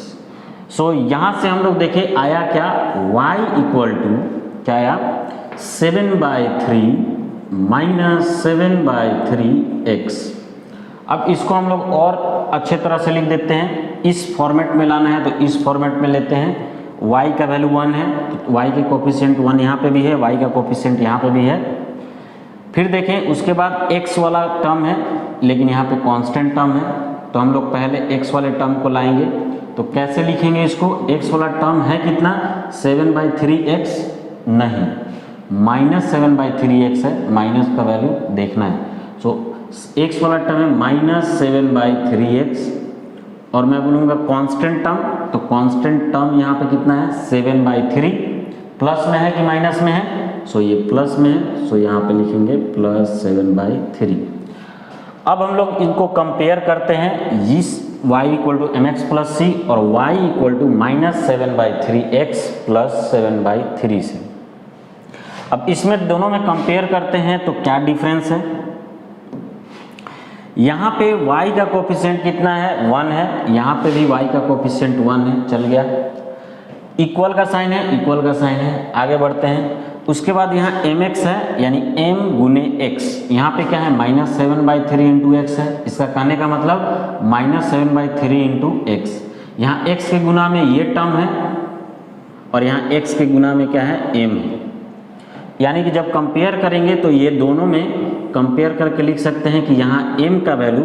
सो यहाँ से हम लोग देखें आया क्या, y = क्या आया 7/3 - 7/3x। अब इसको हम लोग और अच्छे तरह से लिख देते हैं, इस फॉर्मेट में लाना है तो इस फॉर्मेट में लेते हैं। y का वैल्यू 1 है तो y के कोफिशिएंट 1 यहाँ पे भी है, y का कोफिशिएंट यहाँ पे भी है। फिर देखें उसके बाद x वाला टर्म है लेकिन यहाँ पे कांस्टेंट टर्म है, तो हम लोग पहले x वाले टर्म को लाएंगे। तो कैसे लिखेंगे इसको, x वाला टर्म है कितना 7/3x, नहीं -7/3x है, माइनस का वैल्यू देखना है। सो x वाला टर्म है -7/3x और मैं बोलूँगा कांस्टेंट टर्म, तो कांस्टेंट टर्म यहाँ पे कितना है 7/3, प्लस में है कि माइनस में है, सो ये प्लस में है, सो यहाँ पे लिखेंगे +7/3। अब हम लोग इनको कंपेयर करते हैं, इस y = mx + c और y = -7/3x + 7/3 से। अब इसमें दोनों में कंपेयर करते हैं तो क्या डिफरेंस है, यहाँ पे y का कोफिशिएंट कितना है 1 है, यहाँ पे भी y का कोफिशिएंट 1 है, चल गया। इक्वल का साइन है, इक्वल का साइन है, आगे बढ़ते हैं। उसके बाद यहाँ mx है यानी m × x, यहाँ पे क्या है -7/3 इंटू x है, इसका कहने का मतलब -7/3 इंटू x। यहाँ x के गुना में ये टर्म है और यहाँ x के गुना में क्या है m है, यानी कि जब कंपेयर करेंगे तो ये दोनों में कंपेयर करके लिख सकते हैं कि यहाँ m का वैल्यू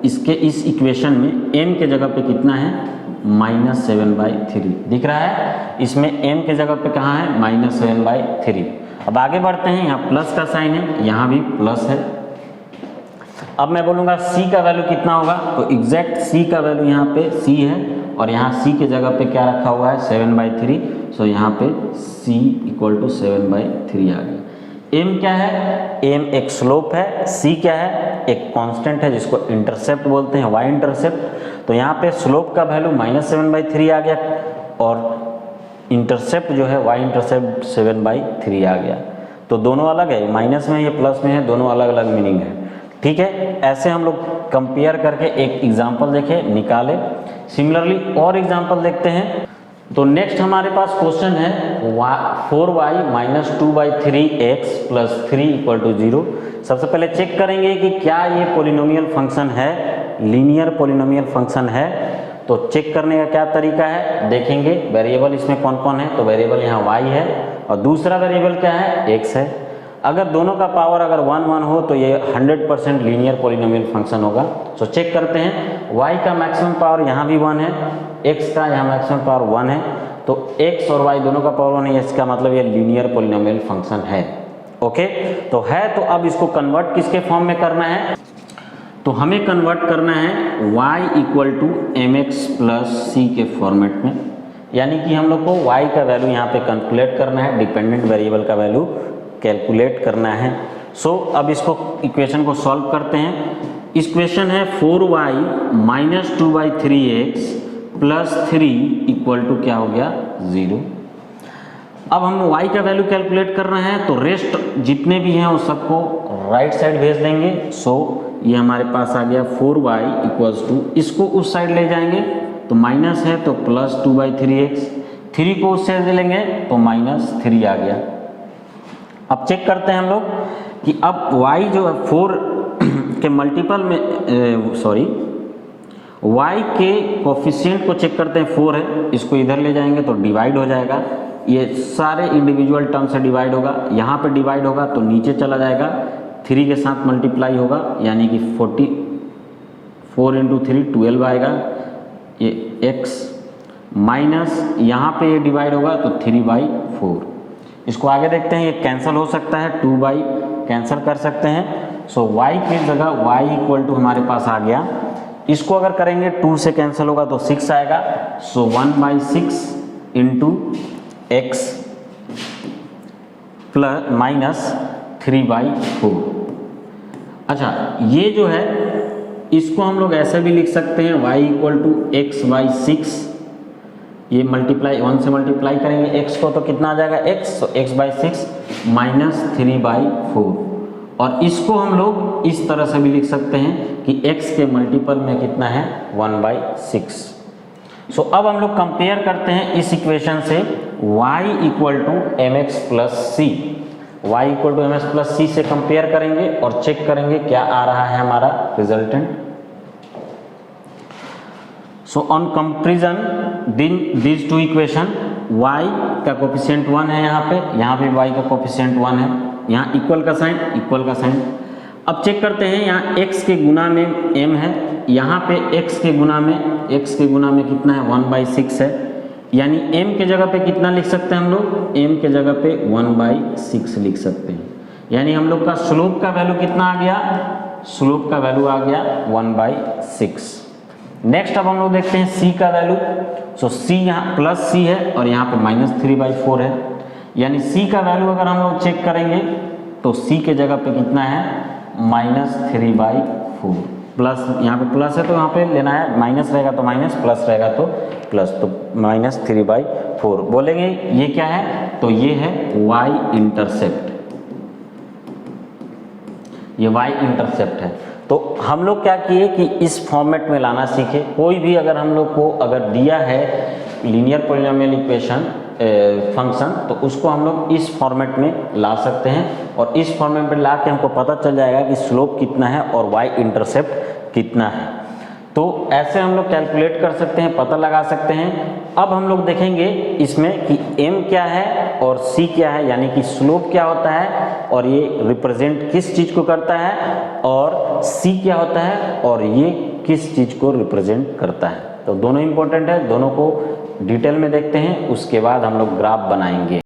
इसके इस इक्वेशन में m के जगह पे कितना है -7/3 दिख रहा है, इसमें m के जगह पे कहाँ है -7/3। अब आगे बढ़ते हैं, यहाँ प्लस का साइन है, यहाँ भी प्लस है। अब मैं बोलूँगा c का वैल्यू कितना होगा, तो एग्जैक्ट c का वैल्यू यहाँ पे c है और यहाँ c के जगह पे क्या रखा हुआ है 7/3, सो यहाँ पे c = 7/3 आ गया। m क्या है, m एक स्लोप है, c क्या है एक कांस्टेंट है जिसको इंटरसेप्ट बोलते हैं, y इंटरसेप्ट। तो यहाँ पे स्लोप का वैल्यू -7/3 आ गया और इंटरसेप्ट जो है y इंटरसेप्ट 7/3 आ गया। तो दोनों अलग है, माइनस में ये प्लस में है, दोनों अलग अलग मीनिंग है। ठीक है, ऐसे हम लोग कंपेयर करके एक एग्जाम्पल देखे, निकाले। सिमिलरली और एग्जाम्पल देखते हैं। तो नेक्स्ट हमारे पास क्वेश्चन है 4y minus 2/3x plus 3 equal to 0। सबसे पहले चेक करेंगे कि क्या ये पोलिनोमियल फंक्शन है, लीनियर पोलिनोमियल फंक्शन है। तो चेक करने का क्या तरीका है, देखेंगे वेरिएबल इसमें कौन कौन है। तो वेरिएबल यहाँ y है और दूसरा वेरिएबल क्या है, x है। अगर दोनों का पावर अगर 1 1 हो तो ये 100% लीनियर पोलिनोमियल फंक्शन होगा। तो चेक करते हैं, y का मैक्सिमम पावर यहाँ भी 1 है, x का यहाँ मैक्सिमम पावर 1 है। तो x और y दोनों का पावर 1 है, इसका मतलब ये लीनियर पोलिनोमियल फंक्शन है। ओके, तो है, तो अब इसको कन्वर्ट किसके फॉर्म में करना है, तो हमें कन्वर्ट करना है y equal to mx plus c के फॉर्मेट में। यानी कि हम लोग को y का वैल्यू यहाँ पे कैलकुलेट करना है, डिपेंडेंट वेरिएबल का वैल्यू कैलकुलेट करना है। सो अब इसको इक्वेशन को सॉल्व करते हैं। इक्वेशन है 4y minus 2/3x plus 3 equal to क्या हो गया, 0। अब हम y का वैल्यू कैलकुलेट कर रहे हैं, तो रेस्ट जितने भी हैं वो सबको राइट साइड भेज देंगे। सो ये हमारे पास आ गया 4y इक्वल्स टू, इसको उस साइड ले जाएंगे तो माइनस है तो प्लस 2/3x, 3 को उस साइड ले लेंगे तो माइनस 3 आ गया। अब चेक करते हैं हम लोग कि अब y जो है 4 के मल्टीपल में y के कोफिशिएंट को चेक करते हैं, 4 है, इसको इधर ले जाएंगे तो डिवाइड हो जाएगा। ये सारे इंडिविजुअल टर्म से डिवाइड होगा, यहाँ पे डिवाइड होगा तो नीचे चला जाएगा, 3 के साथ मल्टीप्लाई होगा, यानी कि 4 × 3 12 आएगा ये x, माइनस यहाँ पे ये डिवाइड होगा तो 3/4। इसको आगे देखते हैं, ये कैंसिल हो सकता है, 2 कैंसिल कर सकते हैं। सो y की जगह y इक्वल टू हमारे पास आ गया। इसको अगर करेंगे 2 से कैंसिल होगा तो 6 आएगा। सो 1/6 इंटू x प्लस माइनस 3/4। अच्छा, ये जो है इसको हम लोग ऐसे भी लिख सकते हैं, y इक्वल टू x/6। ये मल्टीप्लाई 1 से मल्टीप्लाई करेंगे x को तो कितना आ जाएगा, x, तो x/6 माइनस 3/4। और इसको हम लोग इस तरह से भी लिख सकते हैं कि x के मल्टीपल में कितना है, 1/6। सो अब हम लोग कंपेयर करते हैं इस इक्वेशन से y equal to mx plus c। y equal to mx plus c से कंपेयर करेंगे और चेक करेंगे क्या आ रहा है हमारा resultant. So on comparison this to equation, y का कोफिशिएंट 1 है यहाँ पे y का कोफिशिएंट 1 है, यहाँ इक्वल का साइन। अब चेक करते हैं, यहाँ x के गुना में m है, यहाँ पे x के गुना में कितना है, 1/6 है। यानी m के जगह पे कितना लिख सकते हैं हम लोग, m के जगह पे 1/6 लिख सकते हैं। यानी हम लोग का स्लोप का वैल्यू कितना आ गया, स्लोप का वैल्यू आ गया 1/6। नेक्स्ट अब हम लोग देखते हैं c का वैल्यू। सो c यहाँ प्लस c है और यहाँ पे माइनस 3/4 है। यानी c का वैल्यू अगर हम लोग चेक करेंगे तो c के जगह पे कितना है, माइनस 3/4। प्लस यहाँ पे प्लस है तो यहाँ पे लेना है, माइनस रहेगा तो माइनस, प्लस रहेगा तो प्लस, तो माइनस 3/4 बोलेंगे। ये क्या है, तो ये है y इंटरसेप्ट, ये y इंटरसेप्ट है। तो हम लोग क्या किए कि इस फॉर्मेट में लाना सीखे। कोई भी अगर हम लोग को अगर दिया है लीनियर पॉलिनोमियल इक्वेशन फंक्शन, तो उसको हम लोग इस फॉर्मेट में ला सकते हैं और इस फॉर्मेट में ला के हमको पता चल जाएगा कि स्लोप कितना है और y इंटरसेप्ट कितना है। तो ऐसे हम लोग कैलकुलेट कर सकते हैं, पता लगा सकते हैं। अब हम लोग देखेंगे इसमें कि m क्या है और c क्या है, यानी कि स्लोप क्या होता है और ये रिप्रेजेंट किस चीज़ को करता है, और c क्या होता है और ये किस चीज़ को रिप्रेजेंट करता है। तो दोनों इंपॉर्टेंट है, दोनों को डिटेल में देखते हैं, उसके बाद हम लोग ग्राफ बनाएंगे।